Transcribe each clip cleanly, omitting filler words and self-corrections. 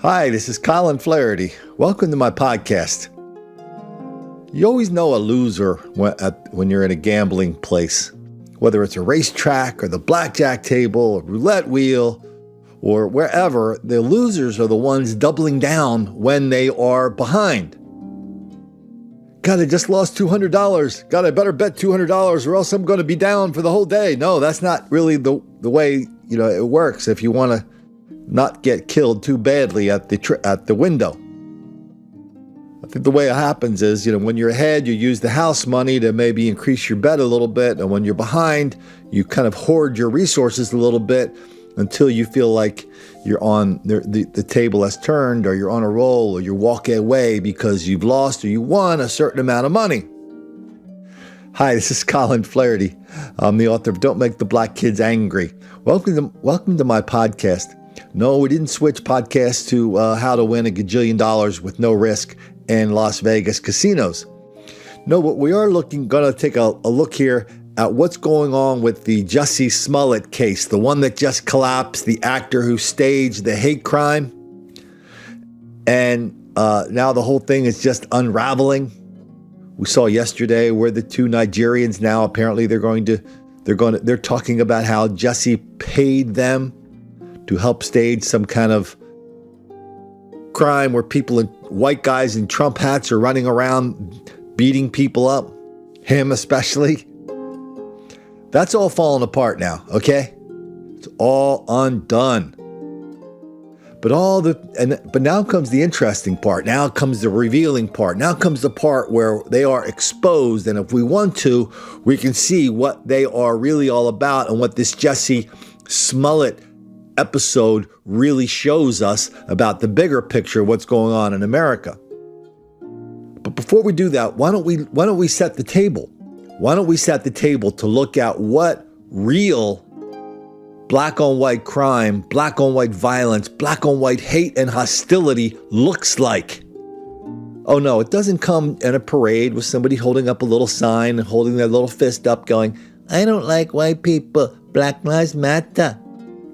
Hi, this is Colin Flaherty. Welcome to my podcast. You always know a loser when you're in a gambling place, whether it's a racetrack or the blackjack table or roulette wheel or wherever. The losers are the ones doubling down when they are behind. God, I just lost $200. God, I better bet $200 or else I'm going to be down for the whole day. No, that's not really the way it works if you want to not get killed too badly at the window. I think the way it happens is, when you're ahead, you use the house money to maybe increase your bet a little bit. And when you're behind, you kind of hoard your resources a little bit until you feel like you're on the table has turned, or you're on a roll, or you walk away because you've lost or you won a certain amount of money. Hi, this is Colin Flaherty. I'm the author of Don't Make the Black Kids Angry. Welcome to my podcast. No, we didn't switch podcasts to how to win $1 gajillion with no risk in Las Vegas casinos. No, but we are going to take a look here at what's going on with the Jussie Smollett case, the one that just collapsed, the actor who staged the hate crime. And now the whole thing is just unraveling. We saw yesterday where the two Nigerians now apparently they're talking about how Jussie paid them to help stage some kind of crime where white guys in Trump hats are running around beating people up, him especially. That's all falling apart now, okay? It's all undone. But now comes the interesting part. Now comes the revealing part. Now comes the part where they are exposed, and if we want to, we can see what they are really all about and what this Jussie Smollett episode really shows us about the bigger picture of what's going on in America. But before we do that, why don't we set the table? Why don't we set the table to look at what real black on white crime, black on white violence, black on white hate and hostility looks like? Oh no, it doesn't come in a parade with somebody holding up a little sign and holding their little fist up going, "I don't like white people, Black Lives Matter."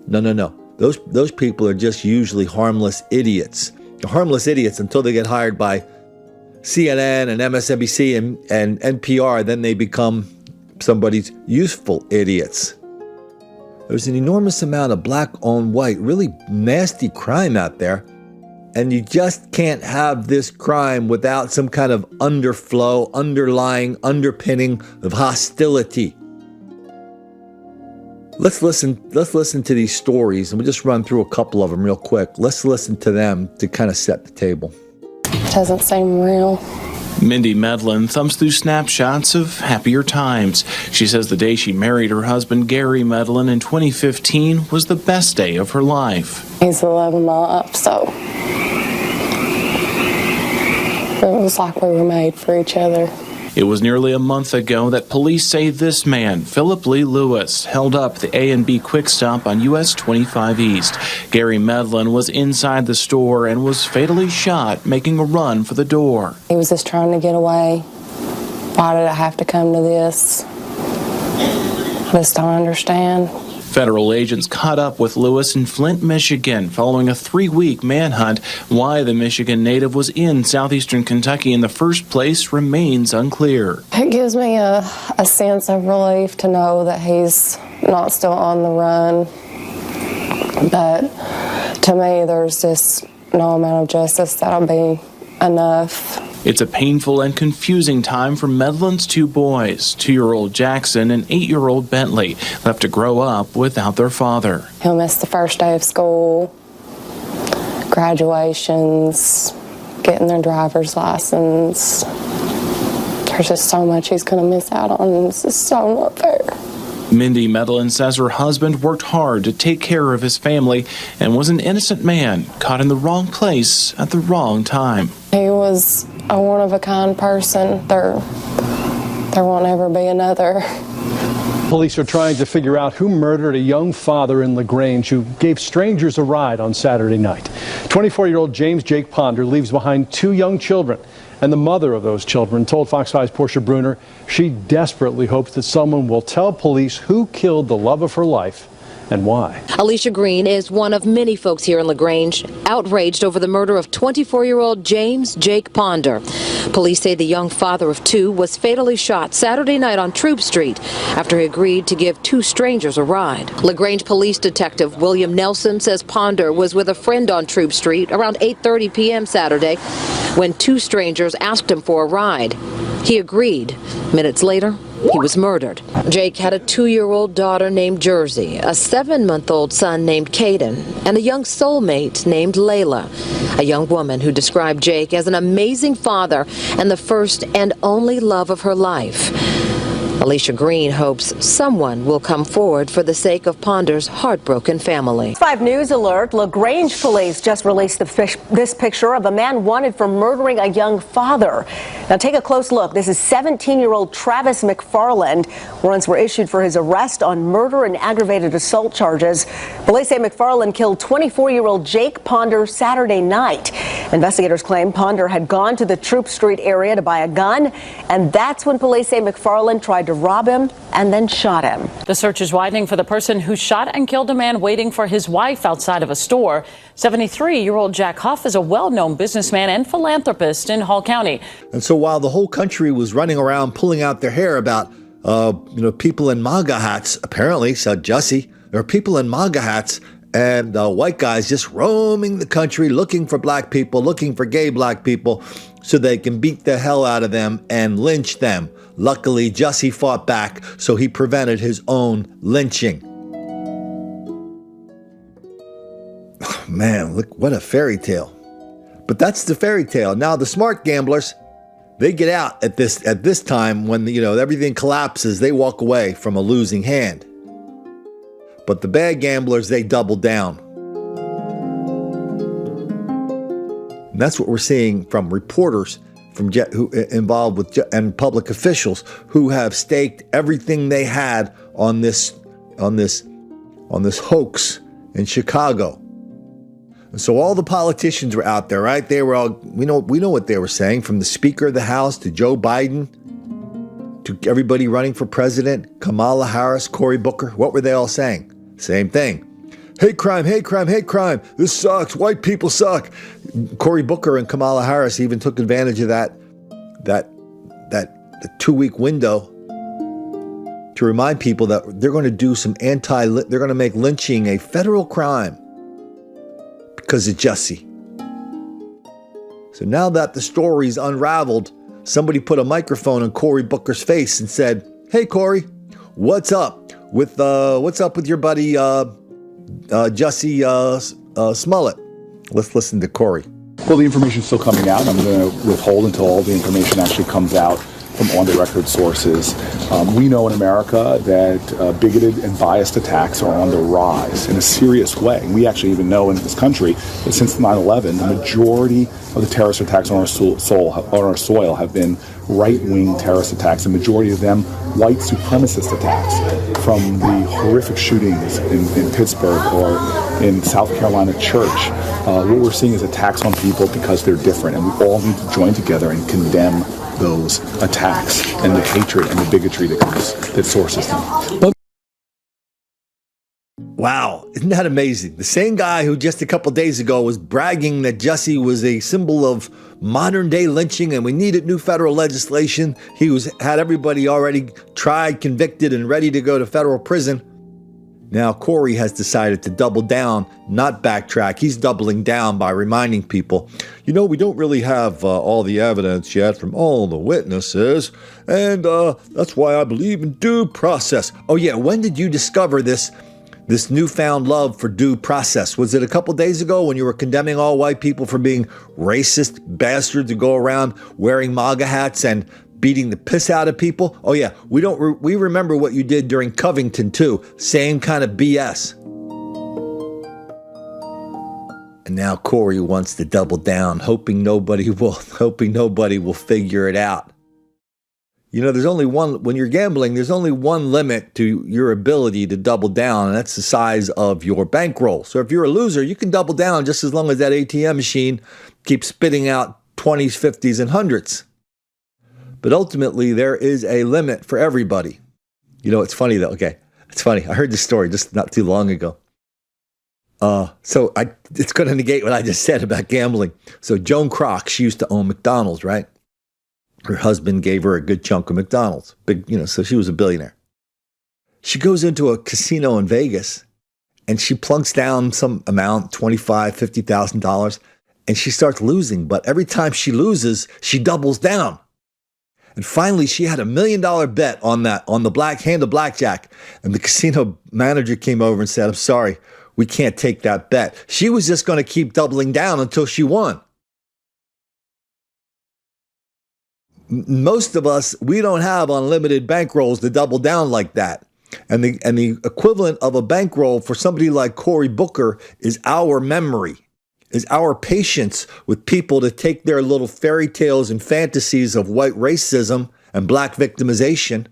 No. Those people are just usually harmless idiots. They're harmless idiots until they get hired by CNN and MSNBC and NPR. Then they become somebody's useful idiots. There's an enormous amount of black on white, really nasty crime out there. And you just can't have this crime without some kind of underflow, underlying underpinning of hostility. Let's listen to these stories, and we'll just run through a couple of them real quick. Let's listen to them to kind of set the table. Doesn't seem real. Mindy Medlin thumbs through snapshots of happier times. She says the day she married her husband, Gary Medlin, in 2015 was the best day of her life. He's the love of my life, so it was like we were made for each other. It was nearly a month ago that police say this man, Philip Lee Lewis, held up the A&B Quick Stop on US 25 East. Gary Medlin was inside the store and was fatally shot, making a run for the door. He was just trying to get away. Why did I have to come to this? I just don't understand. Federal agents caught up with Lewis in Flint, Michigan, following a 3-week manhunt. Why the Michigan native was in southeastern Kentucky in the first place remains unclear. It gives me a sense of relief to know that he's not still on the run. But to me, there's just no amount of justice that'll be enough. It's a painful and confusing time for Medlin's two boys, 2-year-old Jackson and 8-year-old Bentley, left to grow up without their father. He'll miss the first day of school, graduations, getting their driver's license. There's just so much he's going to miss out on, and it's just so not fair. Mindy Medlin says her husband worked hard to take care of his family and was an innocent man caught in the wrong place at the wrong time. He was a one-of-a-kind person. There won't ever be another. Police are trying to figure out who murdered a young father in LaGrange who gave strangers a ride on Saturday night. 24-year-old James Jake Ponder leaves behind 2 young children. And the mother of those children told Fox 5's Portia Bruner she desperately hopes that someone will tell police who killed the love of her life and why. Alicia Green is one of many folks here in LaGrange outraged over the murder of 24-year-old James Jake Ponder. Police say the young father of two was fatally shot Saturday night on Troop Street after he agreed to give two strangers a ride. LaGrange Police Detective William Nelson says Ponder was with a friend on Troop Street around 8:30 p.m. Saturday when two strangers asked him for a ride. He agreed. Minutes later, he was murdered. Jake had a 2-year-old daughter named Jussie, a 7-month-old son named Caden, and a young soulmate named Layla, a young woman who described Jake as an amazing father and the first and only love of her life. Alicia Green hopes someone will come forward for the sake of Ponder's heartbroken family. 5 News alert. LaGrange police just released this picture of a man wanted for murdering a young father. Now take a close look. This is 17-year-old Travis McFarland. Warrants were issued for his arrest on murder and aggravated assault charges. Police say McFarland killed 24-year-old Jake Ponder Saturday night. Investigators claim Ponder had gone to the Troop Street area to buy a gun, and that's when police say McFarland tried to rob him and then shot him. The search is widening for the person who shot and killed a man waiting for his wife outside of a store. 73-year-old Jack Huff is a well-known businessman and philanthropist in Hall County. And so while the whole country was running around pulling out their hair about, people in MAGA hats, apparently, said Jussie, there are people in MAGA hats and white guys just roaming the country looking for black people, looking for gay black people so they can beat the hell out of them and lynch them. Luckily, Jussie fought back, so he prevented his own lynching. Oh, man, look, what a fairy tale. But that's the fairy tale. Now, the smart gamblers, they get out at this time when, everything collapses. They walk away from a losing hand. But the bad gamblers, they double down. And that's what we're seeing from reporters who involved with and public officials who have staked everything they had on this hoax in Chicago. And so all the politicians were out there, right? They were all we know what they were saying, from the Speaker of the House to Joe Biden to everybody running for president, Kamala Harris, Cory Booker. What were they all saying? Same thing. Hate crime, hate crime, hate crime. This sucks. White people suck. Cory Booker and Kamala Harris even took advantage of that 2-week window to remind people that they're going to do they're going to make lynching a federal crime because of Jussie. So now that the story's unraveled, somebody put a microphone on Cory Booker's face and said, "Hey Cory, what's up with your buddy Jussie Smollett?" Let's listen to Cory. Well, the information's still coming out. I'm going to withhold until all the information actually comes out from on-the-record sources. We know in America that bigoted and biased attacks are on the rise in a serious way. We actually even know in this country that since 9/11, the majority of the terrorist attacks on our soil have been right-wing terrorist attacks, the majority of them white supremacist attacks, from the horrific shootings in Pittsburgh or in South Carolina church. What we're seeing is attacks on people because they're different, and we all need to join together and condemn those attacks and the hatred and the bigotry that sources them. Wow, isn't that amazing? The same guy who just a couple days ago was bragging that Jussie was a symbol of modern day lynching and we needed new federal legislation. He had everybody already tried, convicted, and ready to go to federal prison. Now Cory has decided to double down, not backtrack. He's doubling down by reminding people, we don't really have all the evidence yet from all the witnesses, and that's why I believe in due process. Oh yeah, when did you discover this newfound love for due process? Was it a couple days ago when you were condemning all white people for being racist bastards who go around wearing MAGA hats and beating the piss out of people? Oh yeah, we remember what you did during Covington too. Same kind of BS. And now Cory wants to double down, hoping nobody will figure it out. There's only one, when you're gambling, there's only one limit to your ability to double down, and that's the size of your bankroll. So if you're a loser, you can double down just as long as that ATM machine keeps spitting out 20s, 50s, and 100s. But ultimately, there is a limit for everybody. It's funny though. Okay, It's funny. I heard this story just not too long ago. It's going to negate what I just said about gambling. So Joan Kroc, she used to own McDonald's, right? Her husband gave her a good chunk of McDonald's. So she was a billionaire. She goes into a casino in Vegas and she plunks down some amount, $25,000, $50,000, and she starts losing. But every time she loses, she doubles down. And finally, she had $1 million bet on the hand of blackjack. And the casino manager came over and said, "I'm sorry, we can't take that bet." She was just going to keep doubling down until she won. Most of us, we don't have unlimited bankrolls to double down like that. And the equivalent of a bankroll for somebody like Cory Booker is our memory, is our patience with people to take their little fairy tales and fantasies of white racism and black victimization.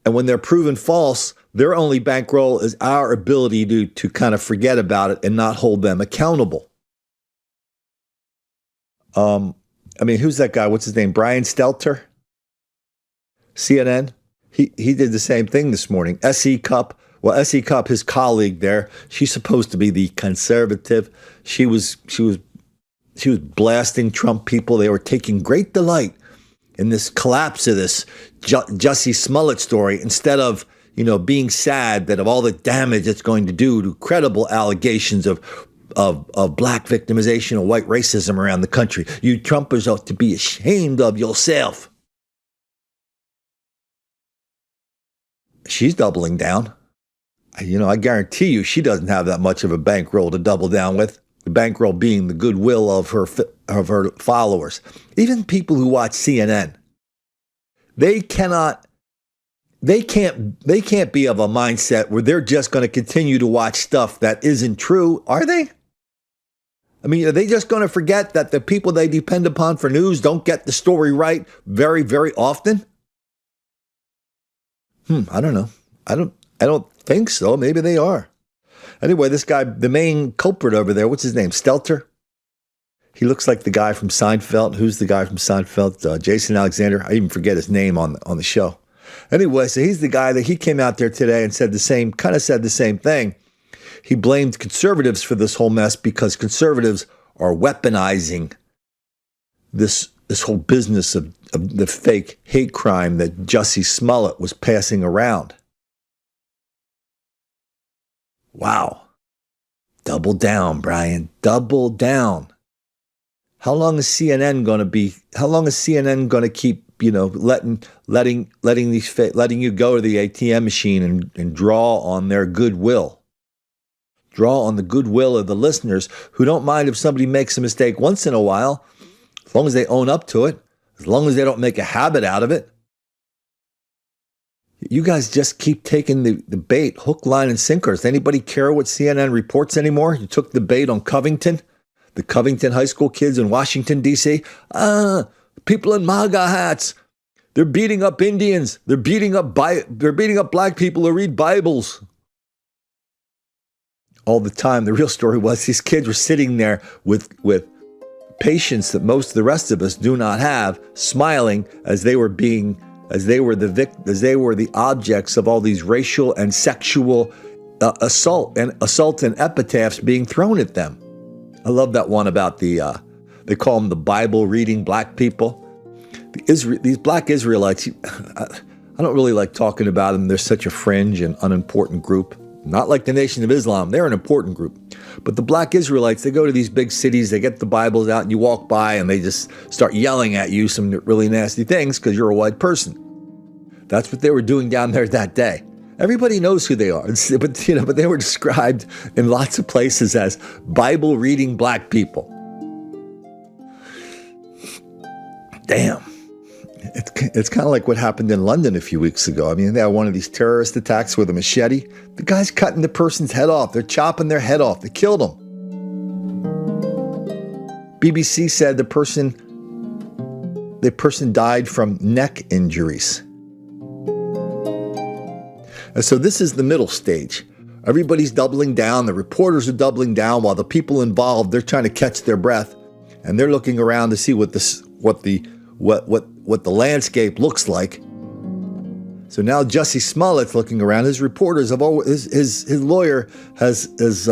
And when they're proven false, their only bankroll is our ability to kind of forget about it and not hold them accountable. Who's that guy? What's his name? Brian Stelter? CNN? He did the same thing this morning. S.E. Cupp. Well, S.E. Cupp, his colleague there, she's supposed to be the conservative. She was blasting Trump people. They were taking great delight in this collapse of this Jussie Smollett story, instead of, being sad that of all the damage it's going to do to credible allegations of black victimization or white racism around the country. You Trumpers ought to be ashamed of yourself. She's doubling down. I guarantee you she doesn't have that much of a bankroll to double down with. The bankroll being the goodwill of her followers. Even people who watch CNN, they can't be of a mindset where they're just going to continue to watch stuff that isn't true, are they? Are they just going to forget that the people they depend upon for news don't get the story right very, very often? I don't know. I don't think so. Maybe they are. Anyway, this guy, the main culprit over there, what's his name? Stelter? He looks like the guy from Seinfeld. Who's the guy from Seinfeld? Jason Alexander. I even forget his name on the show. Anyway, so he's the guy that he came out there today and said the same thing. He blamed conservatives for this whole mess because conservatives are weaponizing this whole business of the fake hate crime that Jussie Smollett was passing around. Wow. Double down, Brian. Double down. How long is CNN going to keep, letting you go to the ATM machine and draw on their goodwill? Draw on the goodwill of the listeners who don't mind if somebody makes a mistake once in a while, as long as they own up to it, as long as they don't make a habit out of it. You guys just keep taking the bait, hook, line, and sinker. Does anybody care what CNN reports anymore? You took the bait on Covington, the Covington high school kids in Washington, D.C. People in MAGA hats. They're beating up Indians. They're beating up black people who read Bibles. All the time. The real story was these kids were sitting there with patience that most of the rest of us do not have, smiling as they were the objects of all these racial and sexual assault and epitaphs being thrown at them. I love that one about they call them the Bible reading black people. These black Israelites, I don't really like talking about them. They're such a fringe and unimportant group. Not like the Nation of Islam. They're an important group. But the black Israelites, they go to these big cities, they get the Bibles out, and you walk by and they just start yelling at you some really nasty things because you're a white person. That's what they were doing down there that day. Everybody knows who they are. But they were described in lots of places as Bible-reading black people. Damn. It's kind of like what happened in London a few weeks ago. They had one of these terrorist attacks with a machete. The guy's cutting the person's head off. They're chopping their head off. They killed him. BBC said the person died from neck injuries. And so this is the middle stage. Everybody's doubling down. The reporters are doubling down while the people involved, they're trying to catch their breath, and they're looking around to see what the landscape looks like. So now Jussie Smollett's looking around. His reporters have always, his lawyer has his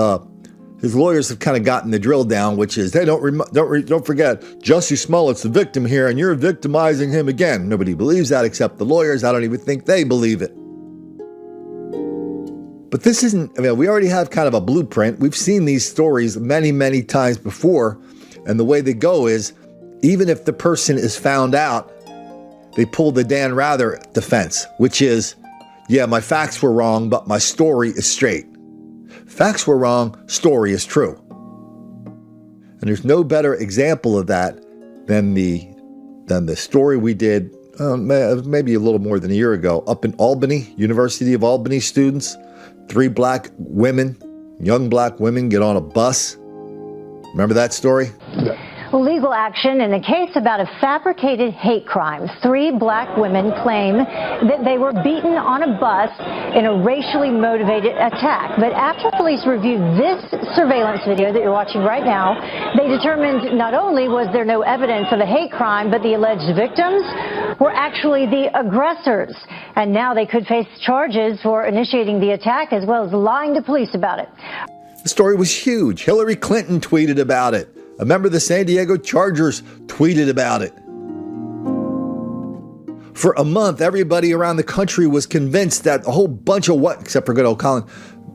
lawyers have kind of gotten the drill down, which is, hey, don't forget, Jussie Smollett's the victim here, and you're victimizing him again. Nobody believes that except the lawyers. I don't even think they believe it. But this isn't, I mean, we already have kind of a blueprint. We've seen these stories many, many times before, and the way they go is, even if the person is found out, they pull the Dan Rather defense, which is, yeah, my facts were wrong, but my story is straight. Facts were wrong, story is true. And there's no better example of that than the story we did maybe a little more than a year ago up in Albany, University of Albany students. 3 black women, young black women, get on a bus. Remember that story? Yeah. Legal action in a case about a fabricated hate crime. 3 black women claim that they were beaten on a bus in a racially motivated attack. But after police reviewed this surveillance video that you're watching right now, they determined not only was there no evidence of a hate crime, but the alleged victims were actually the aggressors. And now they could face charges for initiating the attack as well as lying to police about it. The story was huge. Hillary Clinton tweeted about it. A member of the San Diego Chargers tweeted about it. For a month, everybody around the country was convinced that a whole bunch of except for good old Colin,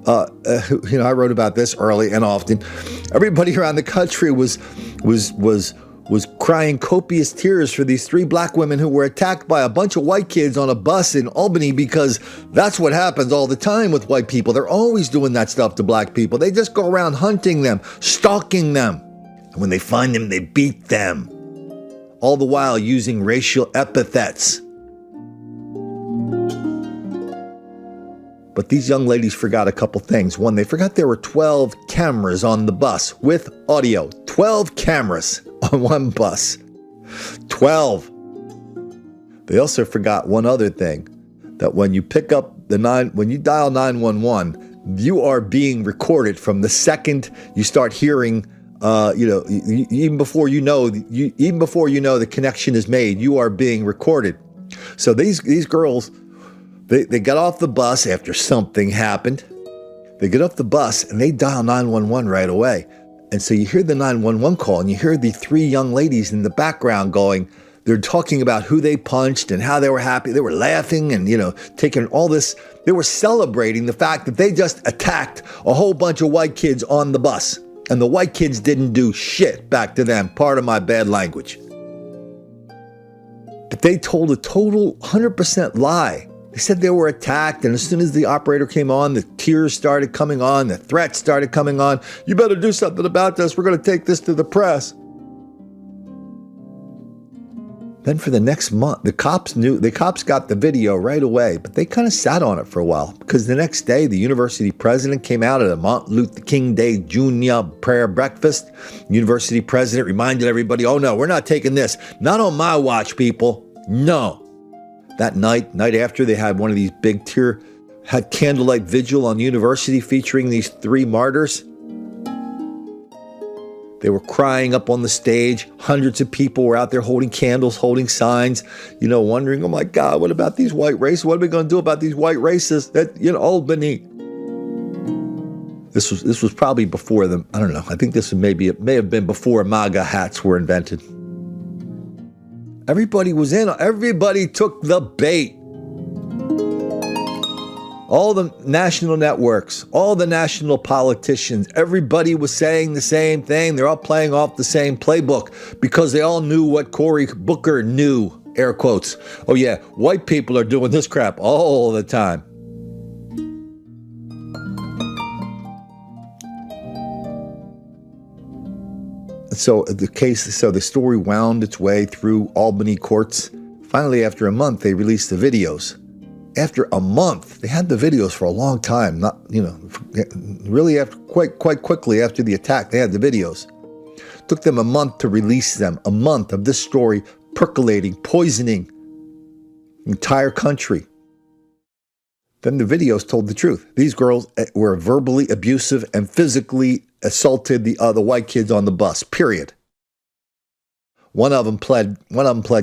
I wrote about this early and often. Everybody around the country was crying copious tears for these 3 black women who were attacked by a bunch of white kids on a bus in Albany, because that's what happens all the time with white people. They're always doing that stuff to black people. They just go around hunting them, stalking them. And when they find them, they beat them, all the while using racial epithets. But these young ladies forgot a couple things. One, they forgot there were 12 cameras on the bus with audio. 12 cameras on one bus. 12. They also forgot one other thing, that when you pick up when you dial 911, you are being recorded from the second you start hearing. Even before you know the connection is made, you are being recorded. So these girls, they got off the bus after something happened. They get off the bus and they dial 911 right away. And so you hear the 911 call and you hear the 3 young ladies in the background going, they're talking about who they punched and how they were happy. They were laughing and, taking all this. They were celebrating the fact that they just attacked a whole bunch of white kids on the bus. And the white kids didn't do shit back to them. Part of my bad language. But they told a total 100% lie. They said they were attacked, and as soon as the operator came on, the tears started coming on, the threats started coming on. You better do something about this. We're going to take this to the press. Then for the next month, the cops got the video right away, but they kind of sat on it for a while, because the next day, the university president came out at a Martin Luther King Day Jr. prayer breakfast. University president reminded everybody, oh no, we're not taking this. Not on my watch, people. No. That night after, they had one of these big had candlelight vigil on the university featuring these 3 martyrs. They were crying up on the stage. Hundreds of people were out there holding candles, holding signs, wondering, oh my God, what about these white racists? What are we going to do about these white racists at Albany? This was probably before them. I don't know. I think it may have been before MAGA hats were invented. Everybody was in. Everybody took the bait. All the national networks, all the national politicians, everybody was saying the same thing. They're all playing off the same playbook because they all knew what Cory Booker knew, air quotes. Oh yeah, white people are doing this crap all the time. So the story wound its way through Albany courts. Finally, after a month, they released the videos. After a month, they had the videos for a long time. Really after quite quickly after the attack, they had the videos. Took them a month to release them. A month of this story percolating, poisoning the entire country. Then the videos told the truth. These girls were verbally abusive and physically assaulted the other white kids on the bus. Period. One of them pled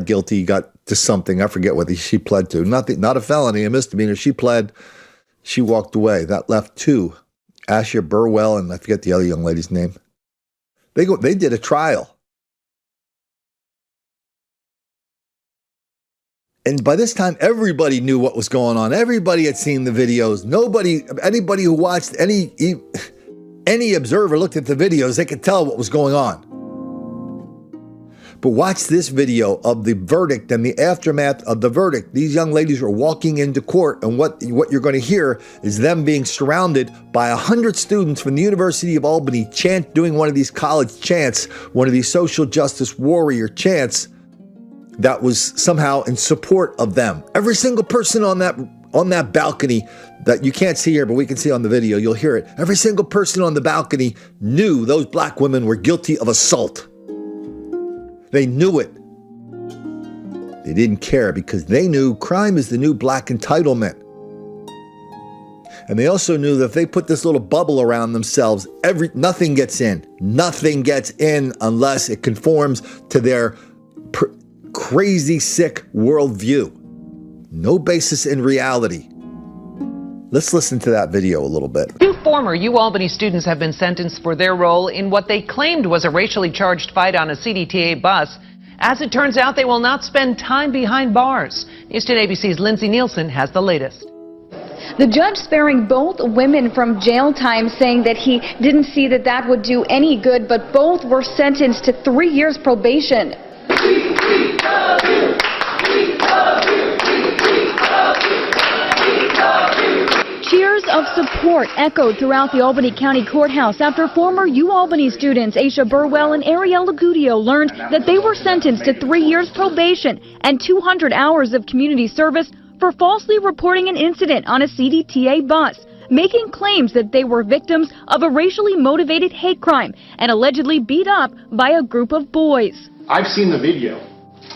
guilty. He got to something. I forget what she pled to. Not a felony, a misdemeanor. She pled. She walked away. That left two, Asher Burwell, and I forget the other young lady's name. They did a trial. And by this time, everybody knew what was going on. Everybody had seen the videos. Anybody who watched, any observer looked at the videos, they could tell what was going on. But watch this video of the verdict and the aftermath of the verdict. These young ladies were walking into court, and what you're going to hear is them being surrounded by 100 students from the University of Albany doing one of these college chants, one of these social justice warrior chants that was somehow in support of them. Every single person on that balcony that you can't see here, but we can see on the video, you'll hear it. Every single person on the balcony knew those black women were guilty of assault. They knew it. They didn't care because they knew crime is the new black entitlement. And they also knew that if they put this little bubble around themselves, nothing gets in. Nothing gets in unless it conforms to their crazy, sick worldview. No basis in reality. Let's listen to that video a little bit. Two former UAlbany students have been sentenced for their role in what they claimed was a racially charged fight on a CDTA bus. As it turns out, they will not spend time behind bars. News 10 ABC's Lindsay Nielsen has the latest. The judge sparing both women from jail time, saying that he didn't see that would do any good, but both were sentenced to 3 years probation. Cheers of support echoed throughout the Albany County Courthouse after former UAlbany students Aisha Burwell and Ariella Gudio learned that they were sentenced to 3 years probation and 200 hours of community service for falsely reporting an incident on a CDTA bus, making claims that they were victims of a racially motivated hate crime and allegedly beat up by a group of boys. I've seen the video.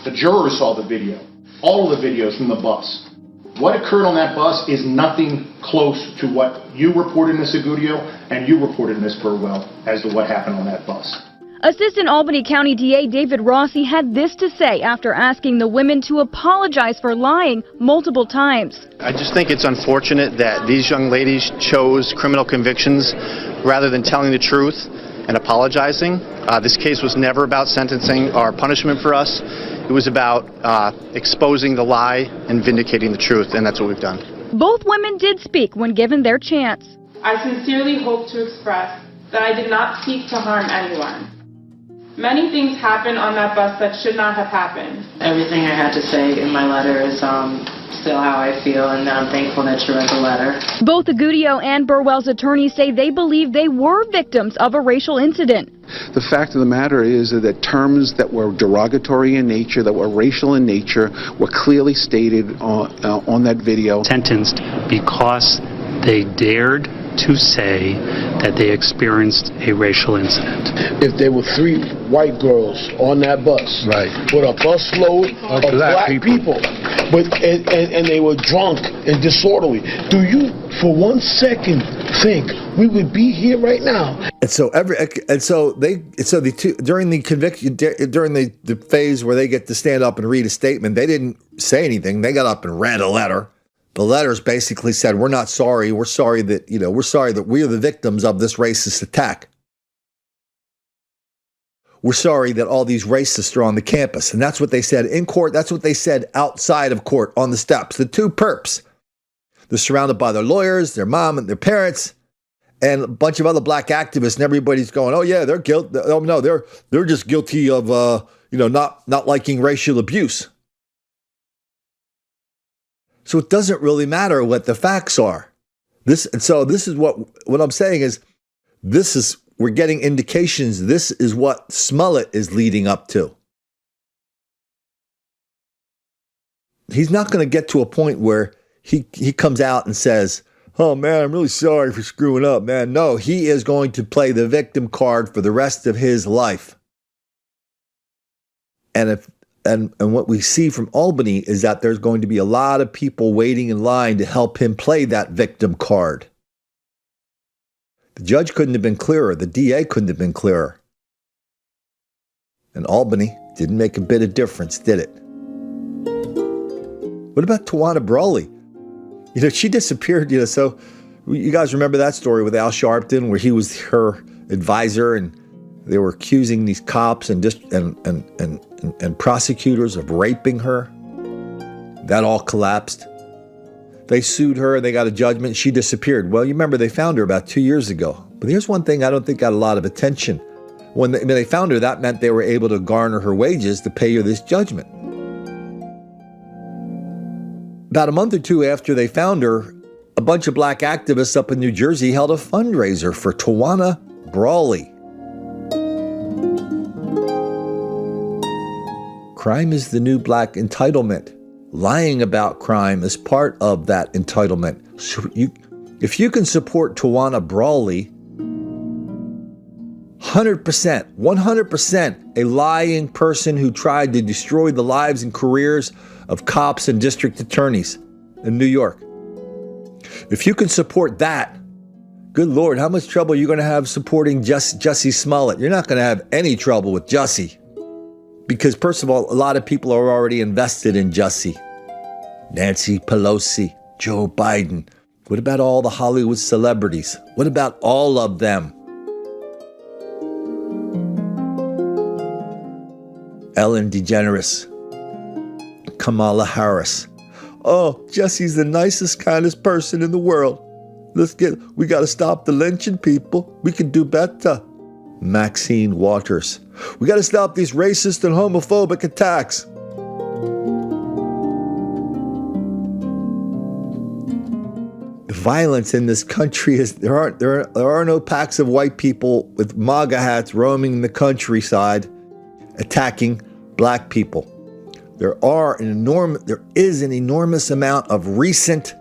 The jurors saw the video. All of the videos from the bus. What occurred on that bus is nothing close to what you reported, Ms. Agudio, and you reported, Ms. Burwell, as to what happened on that bus. Assistant Albany County DA David Rossi had this to say after asking the women to apologize for lying multiple times. I just think it's unfortunate that these young ladies chose criminal convictions rather than telling the truth and apologizing. This case was never about sentencing or punishment for us. It was about exposing the lie and vindicating the truth, and that's what we've done. Both women did speak when given their chance. I sincerely hope to express that I did not seek to harm anyone. Many things happened on that bus that should not have happened. Everything I had to say in my letter is still how I feel, and I'm thankful that you read the letter. Both Agudio and Burwell's attorneys say they believe they were victims of a racial incident. The fact of the matter is that terms that were derogatory in nature, that were racial in nature, were clearly stated on that video. Sentenced because they dared to say that they experienced a racial incident. If there were 3 white girls on that bus, right, with a busload of black people, and they were drunk and disorderly, do you for 1 second think we would be here right now? And so during the conviction, during the phase where they get to stand up and read a statement, they didn't say anything. They got up and read a letter. The letters basically said, "We're not sorry. We're sorry that we are the victims of this racist attack. We're sorry that all these racists are on the campus." And that's what they said in court. That's what they said outside of court on the steps. The two perps. They're surrounded by their lawyers, their mom and their parents, and a bunch of other black activists. And everybody's going, "Oh yeah, they're guilty. Oh no, they're just guilty of not liking racial abuse." So it doesn't really matter what the facts are. This is what I'm saying is, we're getting indications. This is what Smollett is leading up to. He's not going to get to a point where he comes out and says, "Oh man, I'm really sorry for screwing up, man." No, he is going to play the victim card for the rest of his life. And what we see from Albany is that there's going to be a lot of people waiting in line to help him play that victim card. The judge couldn't have been clearer. The DA couldn't have been clearer. And Albany didn't make a bit of difference, did it? What about Tawana Brawley? She disappeared, so you guys remember that story with Al Sharpton where he was her advisor and they were accusing these cops and prosecutors of raping her. That all collapsed. They sued her and they got a judgment. She disappeared. Well, you remember they found her about 2 years ago. But here's one thing I don't think got a lot of attention. When they found her, that meant they were able to garner her wages to pay her this judgment. About a month or two after they found her, a bunch of black activists up in New Jersey held a fundraiser for Tawana Brawley. Crime is the new black entitlement. Lying about crime is part of that entitlement. So if you can support Tawana Brawley, 100%, a lying person who tried to destroy the lives and careers of cops and district attorneys in New York. If you can support that, good Lord, how much trouble are you going to have supporting Jussie Smollett? You're not going to have any trouble with Jussie. Because first of all, a lot of people are already invested in Jussie. Nancy Pelosi, Joe Biden. What about all the Hollywood celebrities? What about all of them? Ellen DeGeneres, Kamala Harris. Oh, Jussie's the nicest, kindest person in the world. We got to stop the lynching, people. We can do better. Maxine Waters. We got to stop these racist and homophobic attacks. The violence in this country is there are no packs of white people with MAGA hats roaming the countryside attacking black people. There is an enormous amount of recent,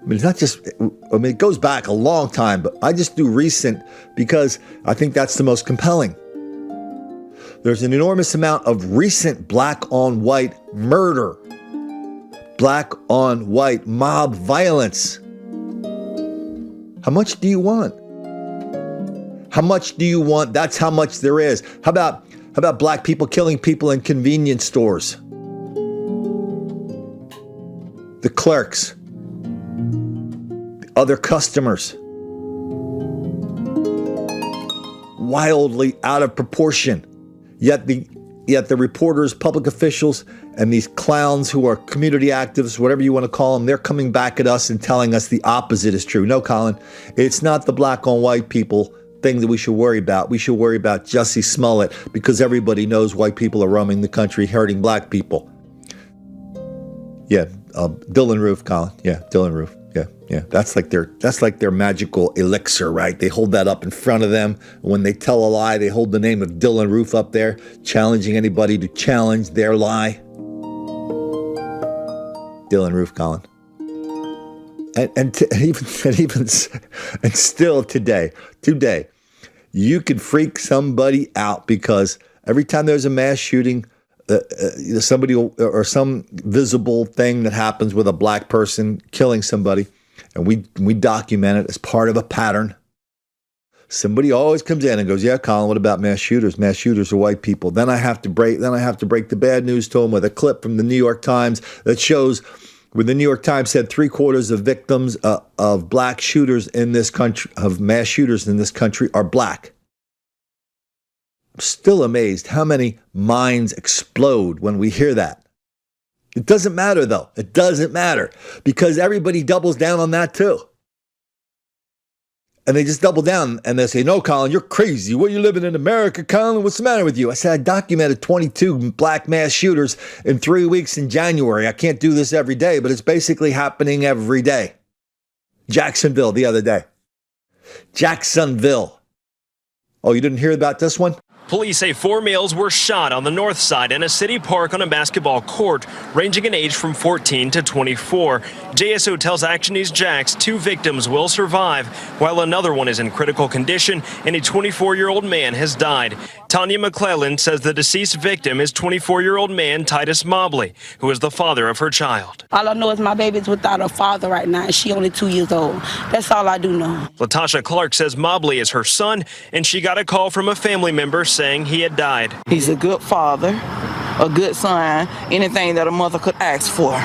it's not just, it goes back a long time, but I just do recent because I think that's the most compelling. There's an enormous amount of recent black on white murder, black on white mob violence. How much do you want? How much do you want? That's how much there is. How about black people killing people in convenience stores? The clerks, the other customers. Wildly out of proportion. Yet the reporters, public officials, and these clowns who are community activists, whatever you want to call them, they're coming back at us and telling us the opposite is true. No, Colin, it's not the black on white people thing that we should worry about. We should worry about Jussie Smollett because everybody knows white people are roaming the country hurting black people. Yeah, Dylan Roof, Colin. Yeah, Dylan Roof. Yeah. That's like their magical elixir, right? They hold that up in front of them. When they tell a lie, they hold the name of Dylan Roof up there, challenging anybody to challenge their lie. Dylan Roof, Colin. And still today, you could freak somebody out because every time there's a mass shooting, somebody or some visible thing that happens with a black person killing somebody, and we document it as part of a pattern. Somebody always comes in and goes, "Yeah, Colin, what about mass shooters? Mass shooters are white people." Then I have to break the bad news to them with a clip from the New York Times that shows where the New York Times said 3/4 of victims of black shooters in this country, of mass shooters in this country, are black. I'm still amazed how many minds explode when we hear that. It doesn't matter, though. It doesn't matter because everybody doubles down on that, too. And they just double down and they say, "No, Colin, you're crazy. What, are you living in America, Colin? What's the matter with you?" I said, "I documented 22 black mass shooters in 3 weeks in January. I can't do this every day, but it's basically happening every day." Jacksonville the other day. Jacksonville. Oh, you didn't hear about this one? Police say 4 males were shot on the north side in a city park on a basketball court, ranging in age from 14 to 24. JSO tells Action News Jax 2 victims will survive, while another one is in critical condition and a 24-year-old man has died. Tanya McClellan says the deceased victim is 24-year-old man Titus Mobley, who is the father of her child. All I know is my baby's without a father right now, and she only 2 years old. That's all I do know. Latasha Clark says Mobley is her son, and she got a call from a family member saying he had died. He's a good father, a good son, anything that a mother could ask for.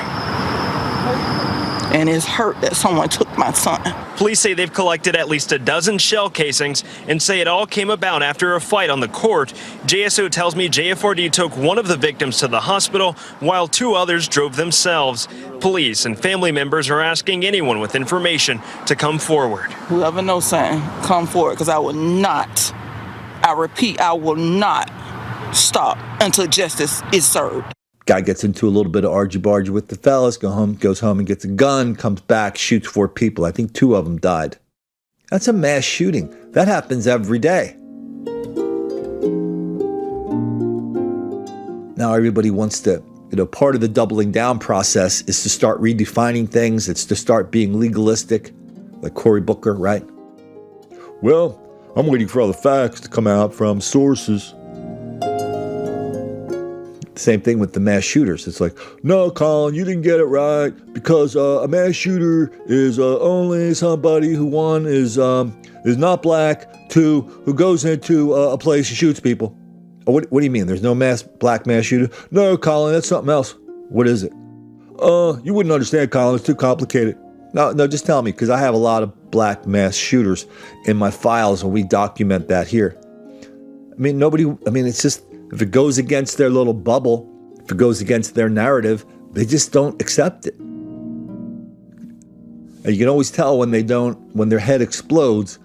and it's hurt that someone took my son. Police say they've collected at least a dozen shell casings and say it all came about after a fight on the court. JSO tells me JFRD took one of the victims to the hospital while 2 others drove themselves. Police and family members are asking anyone with information to come forward. Whoever knows something, come forward, because I will not, I repeat, I will not stop until justice is served. Guy gets into a little bit of argy-bargy with the fellas, goes home and gets a gun, comes back, shoots 4 people. I think 2 of them died. That's a mass shooting. That happens every day. Now everybody wants to, part of the doubling down process is to start redefining things. It's to start being legalistic, like Cory Booker, right? Well, I'm waiting for all the facts to come out from sources. Same thing with the mass shooters. It's like, no, Colin, you didn't get it right because a mass shooter is only somebody who, 1, is not black, 2, who goes into a place and shoots people. Oh, what do you mean? There's no black mass shooter? No, Colin, that's something else. What is it? You wouldn't understand, Colin. It's too complicated. No, just tell me, because I have a lot of black mass shooters in my files, and we document that here. It's just, if it goes against their little bubble, if it goes against their narrative, they just don't accept it. And you can always tell when their head explodes.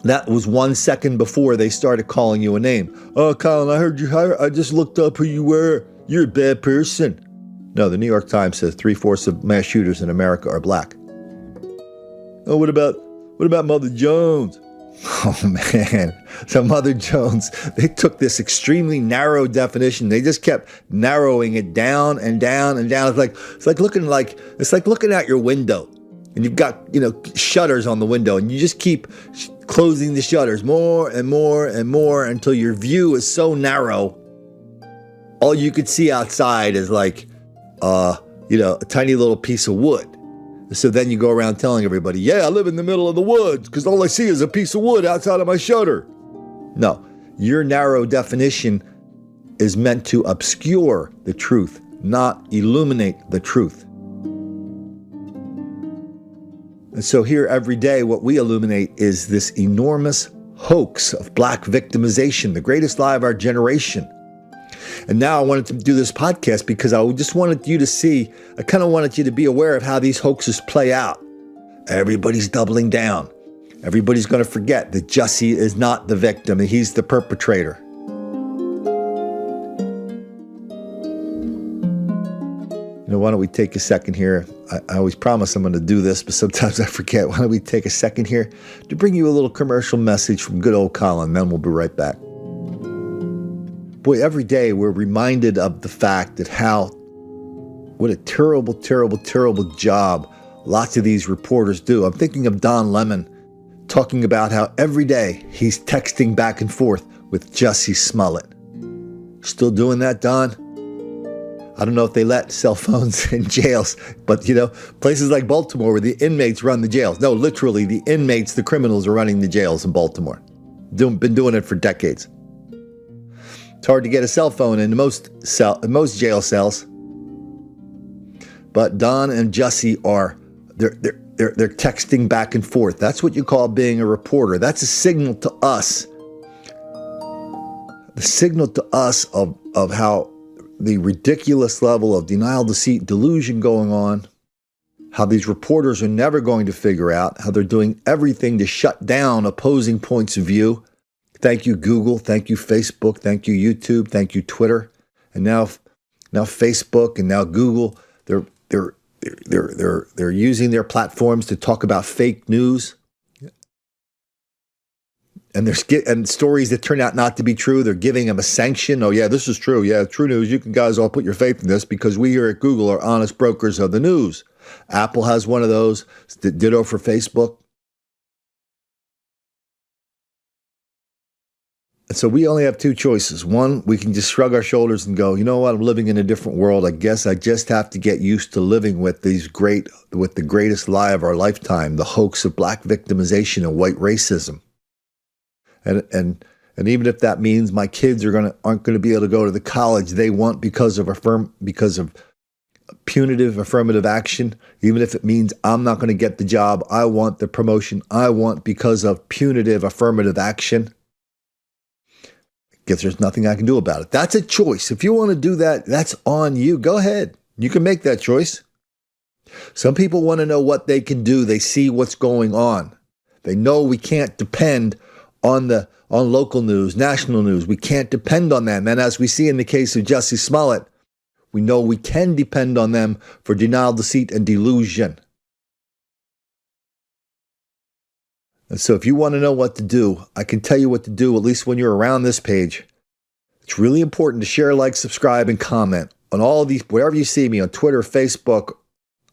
That was 1 second before they started calling you a name. Oh, Colin, I heard you. I just looked up who you were. You're a bad person. No, the New York Times says 3/4 of mass shooters in America are black. Oh, what about Mother Jones? Oh, man. So Mother Jones, they took this extremely narrow definition. They just kept narrowing it down and down and down. It's like looking out your window, and you've got, shutters on the window, and you just keep closing the shutters more and more and more until your view is so narrow. All you could see outside is a tiny little piece of wood. So then you go around telling everybody, yeah, I live in the middle of the woods because all I see is a piece of wood outside of my shutter. No, your narrow definition is meant to obscure the truth, not illuminate the truth. And so here every day, what we illuminate is this enormous hoax of black victimization, the greatest lie of our generation. And now I wanted to do this podcast because I just wanted you to see, I kind of wanted you to be aware of how these hoaxes play out. Everybody's doubling down. Everybody's going to forget that Jussie is not the victim and he's the perpetrator. Why don't we take a second here? I always promise I'm going to do this, but sometimes I forget. Why don't we take a second here to bring you a little commercial message from good old Colin, then we'll be right back. Boy, every day we're reminded of the fact that what a terrible, terrible, terrible job lots of these reporters do. I'm thinking of Don Lemon talking about how every day he's texting back and forth with Jussie Smollett. Still doing that, Don? I don't know if they let cell phones in jails, but places like Baltimore where the inmates run the jails. No, literally the inmates, the criminals are running the jails in Baltimore. Been doing it for decades. It's hard to get a cell phone in most jail cells. But Don and Jussie they're texting back and forth. That's what you call being a reporter. That's a signal to us. The signal to us of how the ridiculous level of denial, deceit, delusion going on, how these reporters are never going to figure out, how they're doing everything to shut down opposing points of view. Thank you, Google. Thank you, Facebook. Thank you, YouTube. Thank you, Twitter. And now Facebook and now Google, they're using their platforms to talk about fake news. And stories that turn out not to be true, they're giving them a sanction. Oh, yeah, this is true. Yeah, true news. You can guys all put your faith in this because we here at Google are honest brokers of the news. Apple has one of those. Ditto for Facebook. And so we only have 2 choices. One, we can just shrug our shoulders and go, you know what, I'm living in a different world. I guess I just have to get used to living with the greatest lie of our lifetime, the hoax of black victimization and white racism. And even if that means my kids aren't going to be able to go to the college they want because of punitive affirmative action, even if it means I'm not going to get the job I want, the promotion I want because of punitive affirmative action, I guess there's nothing I can do about it. That's a choice. If you want to do that, that's on you. Go ahead. You can make that choice. Some people want to know what they can do. They see what's going on. They know we can't depend on local news, national news. We can't depend on them. And as we see in the case of Jussie Smollett, we know we can depend on them for denial, deceit, and delusion. And so if you want to know what to do, I can tell you what to do, at least when you're around this page. It's really important to share, like, subscribe, and comment on all of these, wherever you see me, on Twitter, Facebook,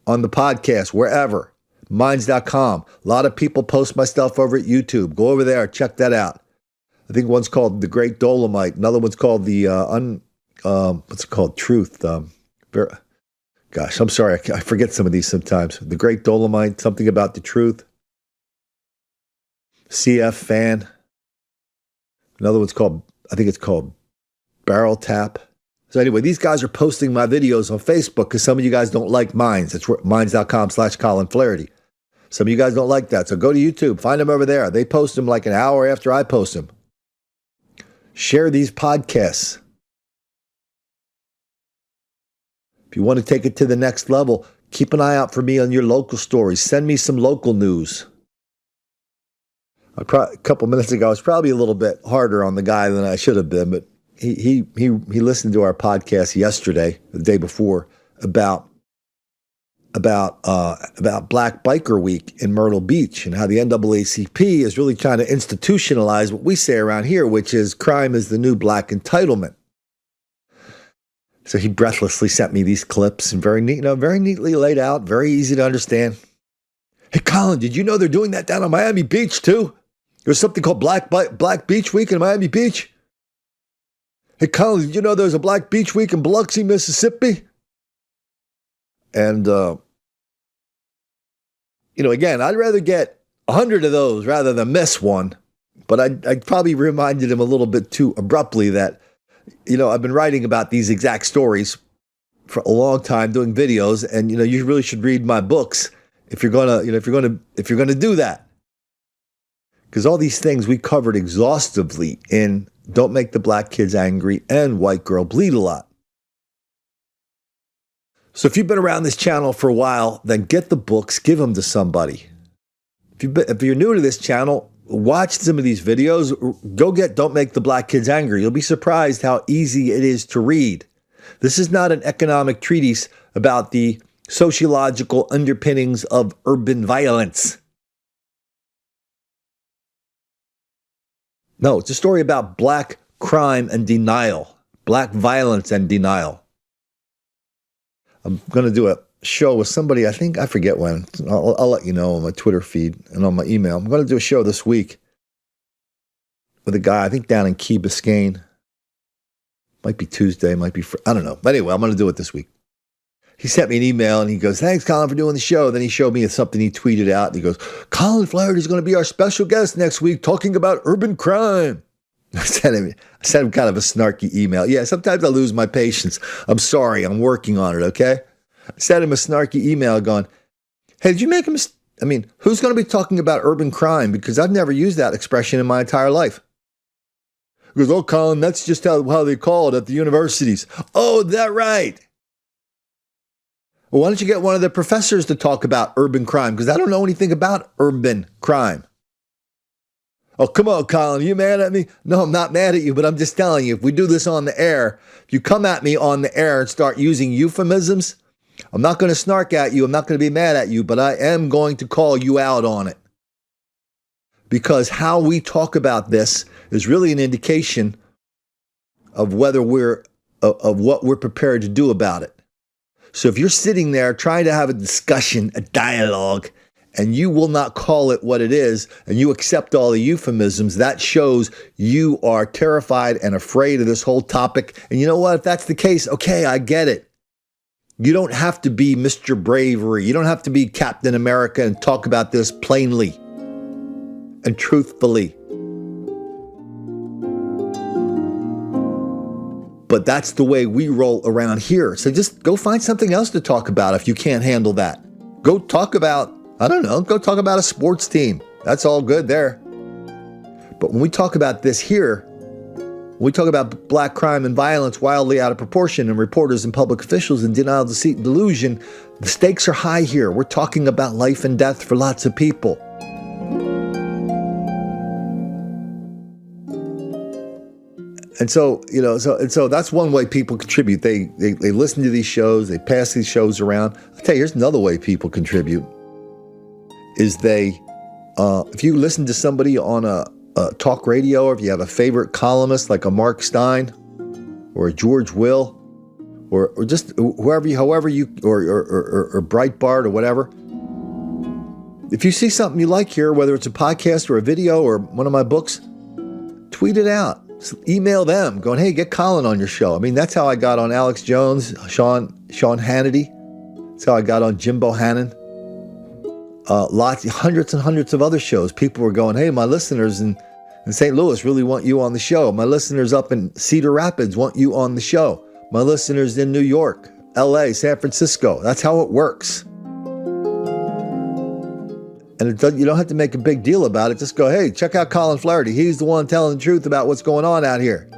on the podcast, wherever. Minds.com. A lot of people post my stuff over at YouTube. Go over there, check that out. I think one's called The Great Dolomite. Another one's called what's it called? Truth. Gosh, I'm sorry. I forget some of these sometimes. The Great Dolomite, something about the truth. CF Fan. Another one's called, I think it's called Barrel Tap. So anyway, these guys are posting my videos on Facebook because some of you guys don't like Minds. It's minds.com/Colin Flaherty. Some of you guys don't like that. So go to YouTube. Find them over there. They post them like an hour after I post them. Share these podcasts. If you want to take it to the next level, keep an eye out for me on your local stories. Send me some local news. A couple minutes ago, I was probably a little bit harder on the guy than I should have been, but he listened to our podcast yesterday, the day before, about Black Biker Week in Myrtle Beach and how the NAACP is really trying to institutionalize what we say around here, which is crime is the new black entitlement. So he breathlessly sent me these clips and very neatly laid out, very easy to understand. Hey, Colin, did you know they're doing that down on Miami Beach too? There's something called Black Beach Week in Miami Beach. Hey, Colin, did you know there's a Black Beach Week in Biloxi, Mississippi? And, again, I'd rather get 100 of those rather than miss one. But I probably reminded him a little bit too abruptly that, I've been writing about these exact stories for a long time, doing videos, and, you really should read my books if you're gonna do that. Because all these things we covered exhaustively in Don't Make the Black Kids Angry and White Girl Bleed a Lot. So if you've been around this channel for a while, then get the books, give them to somebody. If you're new to this channel, watch some of these videos. Go get Don't Make the Black Kids Angry. You'll be surprised how easy it is to read. This is not an economic treatise about the sociological underpinnings of urban violence. No, it's a story about black crime and denial, black violence and denial. I'm going to do a show with somebody, I forget when. I'll let you know on my Twitter feed and on my email. I'm going to do a show this week with a guy, I think down in Key Biscayne. Might be Tuesday, I don't know. But anyway, I'm going to do it this week. He sent me an email and he goes, "Thanks, Colin, for doing the show." Then he showed me something he tweeted out. And he goes, "Colin Flaherty is going to be our special guest next week talking about urban crime." I sent him kind of a snarky email. Yeah, sometimes I lose my patience. I'm sorry. I'm working on it, okay? I sent him a snarky email going, "Hey, did you make a mistake? Who's going to be talking about urban crime? Because I've never used that expression in my entire life." He goes, "Oh, Colin, that's just how they call it at the universities." "Oh, is that right? Well, why don't you get one of the professors to talk about urban crime? Because I don't know anything about urban crime." "Oh, come on, Colin, are you mad at me?" "No, I'm not mad at you, but I'm just telling you, if we do this on the air, if you come at me on the air and start using euphemisms, I'm not going to snark at you, I'm not going to be mad at you, but I am going to call you out on it. Because how we talk about this is really an indication of whether of what we're prepared to do about it. So if you're sitting there trying to have a discussion, a dialogue, and you will not call it what it is, and you accept all the euphemisms, that shows you are terrified and afraid of this whole topic. And you know what? If that's the case, okay, I get it. You don't have to be Mr. Bravery. You don't have to be Captain America and talk about this plainly and truthfully. But that's the way we roll around here. So just go find something else to talk about if you can't handle that. Go talk about, go talk about a sports team. That's all good there. But when we talk about this here, when we talk about black crime and violence wildly out of proportion and reporters and public officials in denial, deceit, and delusion, the stakes are high here. We're talking about life and death for lots of people. And so, so that's one way people contribute. They listen to these shows, they pass these shows around. I'll tell you, here's another way people contribute. Is if you listen to somebody on a talk radio, or if you have a favorite columnist like a Mark Stein or a George Will, or just however you, or Breitbart or whatever. If you see something you like here, whether it's a podcast or a video or one of my books, tweet it out. Email them going, hey, get Colin on your show. I mean, that's how I got on Alex Jones, Sean Hannity. That's how I got on Jimbo Hannon. Hundreds and hundreds of other shows. People were going, hey, my listeners in St. Louis really want you on the show. My listeners up in Cedar Rapids want you on the show. My listeners in New York, LA, San Francisco. That's how it works. And you don't have to make a big deal about it. Just go, hey, check out Colin Flaherty. He's the one telling the truth about what's going on out here.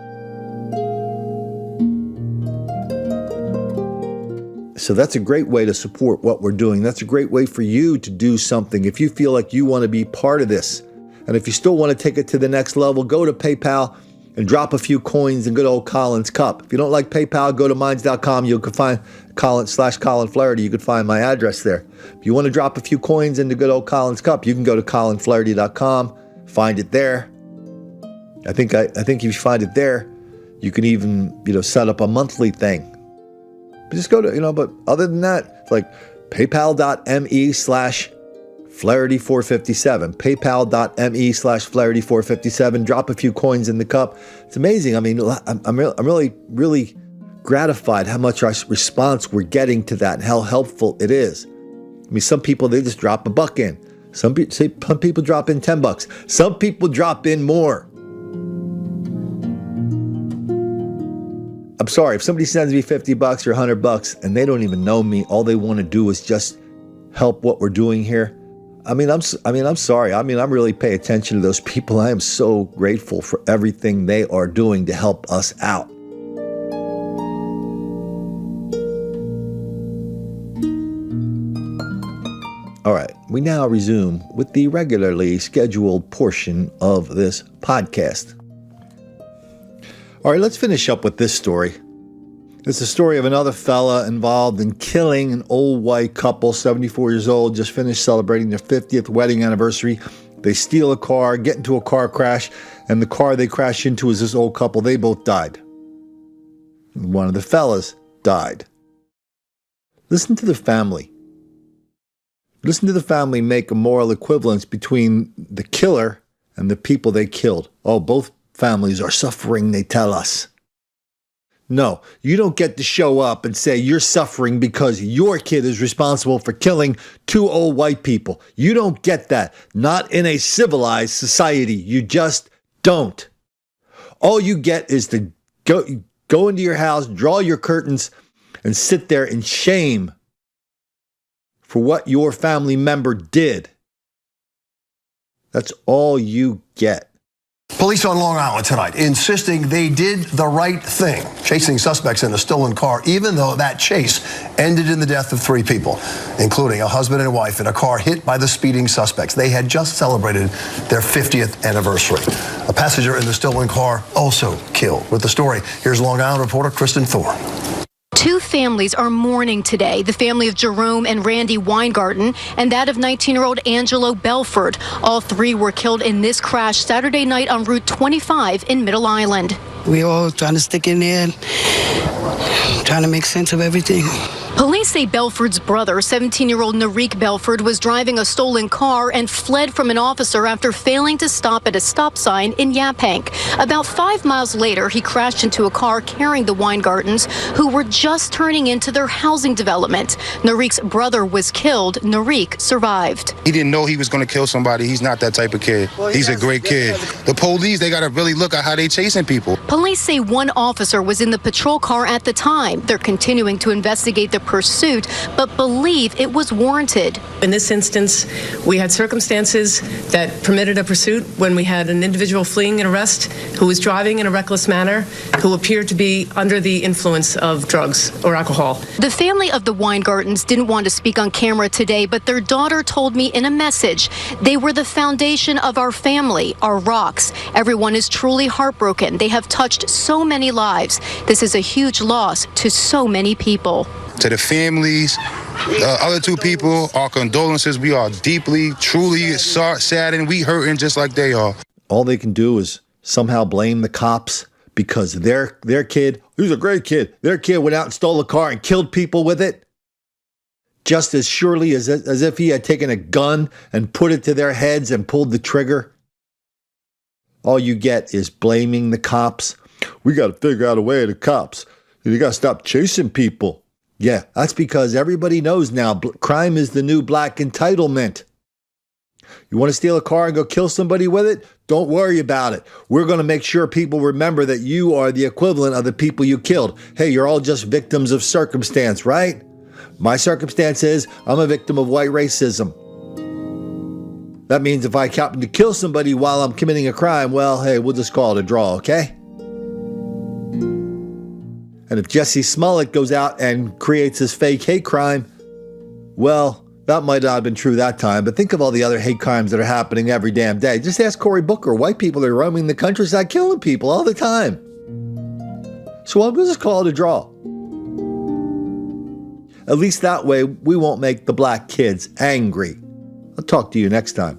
So that's a great way to support what we're doing. That's a great way for you to do something. If you feel like you want to be part of this, and if you still want to take it to the next level, go to PayPal and drop a few coins in good old Colin's cup. If you don't like PayPal, go to minds.com. You can find Colin Flaherty. You can find my address there. If you want to drop a few coins into good old Colin's cup, you can go to colinflaherty.com, find it there. I think if you find it there, you can even, set up a monthly thing. But just go to, but other than that, it's like paypal.me/Flaherty457, paypal.me/Flaherty457. Drop a few coins in the cup. It's amazing. I mean, I'm really, really gratified how much response we're getting to that and how helpful it is. I mean, some people, they just drop $1 in. Some people drop in $10. Some people drop in more. I'm sorry, if somebody sends me $50 or $100 and they don't even know me, all they want to do is just help what we're doing here. I'm sorry. I really pay attention to those people. I am so grateful for everything they are doing to help us out. All right, we now resume with the regularly scheduled portion of this podcast. All right, let's finish up with this story. It's a story of another fella involved in killing an old white couple, 74 years old, just finished celebrating their 50th wedding anniversary. They steal a car, get into a car crash, and the car they crash into is this old couple. They both died. One of the fellas died. Listen to the family. Listen to the family make a moral equivalence between the killer and the people they killed. Oh, both families are suffering, they tell us. No, you don't get to show up and say you're suffering because your kid is responsible for killing 2 old white people. You don't get that. Not in a civilized society. You just don't. All you get is to go into your house, draw your curtains, and sit there in shame for what your family member did. That's all you get. Police on Long Island tonight insisting they did the right thing, chasing suspects in a stolen car, even though that chase ended in the death of 3 people, including a husband and wife in a car hit by the speeding suspects. They had just celebrated their 50th anniversary. A passenger in the stolen car also killed. With the story, here's Long Island reporter Kristen Thorne. 2 families are mourning today, the family of Jerome and Randy Weingarten and that of 19-year-old Angelo Belford. All 3 were killed in this crash Saturday night on Route 25 in Middle Island. We're all trying to stick in there, trying to make sense of everything. Police say Belford's brother, 17-year-old Nariq Belford, was driving a stolen car and fled from an officer after failing to stop at a stop sign in Yaphank. About 5 miles later, he crashed into a car carrying the Weingardens, who were just turning into their housing development. Nariq's brother was killed. Nariq survived. He didn't know he was going to kill somebody. He's not that type of kid. He's a great kid. The police, they got to really look at how they chasing people. Police say one officer was in the patrol car at the time. They're continuing to investigate the pursuit, but believe it was warranted. In this instance, we had circumstances that permitted a pursuit when we had an individual fleeing an arrest who was driving in a reckless manner, who appeared to be under the influence of drugs or alcohol. The family of the Weingardens didn't want to speak on camera today, but their daughter told me in a message, they were the foundation of our family, our rocks. Everyone is truly heartbroken. They have touched so many lives. This is a huge loss to so many people. To the families, the other two people, our condolences. We are deeply, truly saddened. We hurting just like they are. All they can do is somehow blame the cops because their kid, who's a great kid, their kid went out and stole a car and killed people with it. Just as surely as if he had taken a gun and put it to their heads and pulled the trigger. All you get is blaming the cops. We got to figure out a way, the cops. You got to stop chasing people. Yeah, that's because everybody knows now crime is the new black entitlement. You want to steal a car and go kill somebody with it? Don't worry about it. We're going to make sure people remember that you are the equivalent of the people you killed. Hey, you're all just victims of circumstance, right? My circumstance is I'm a victim of white racism. That means if I happen to kill somebody while I'm committing a crime, well, hey, we'll just call it a draw, okay? And if Jussie Smollett goes out and creates this fake hate crime, well, that might not have been true that time, but think of all the other hate crimes that are happening every damn day. Just ask Cory Booker. White people are roaming the countryside killing people all the time. So we'll just call it a draw. At least that way, we won't make the black kids angry. I'll talk to you next time.